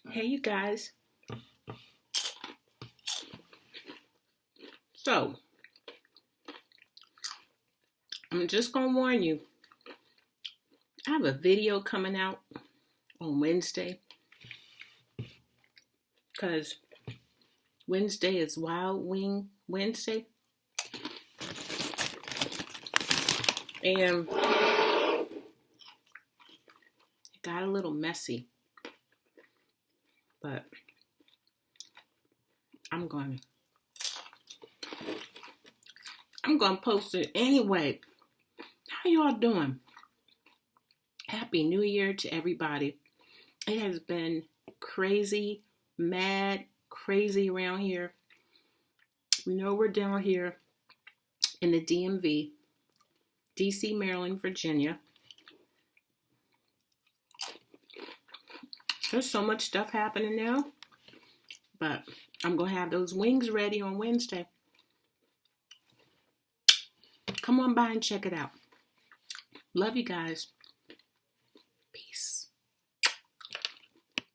Hey, you guys. So, I'm just going to warn you. I have a video coming out on Wednesday because Wednesday is Wild Wing Wednesday. And it got a little messy. But I'm going to post it anyway. How y'all doing? Happy New Year to everybody. It has been crazy, mad, crazy around here. We know we're down here in the DMV, DC, Maryland, Virginia. There's so much stuff happening now, but I'm going to have those wings ready on Wednesday. Come on by and check it out. Love you guys.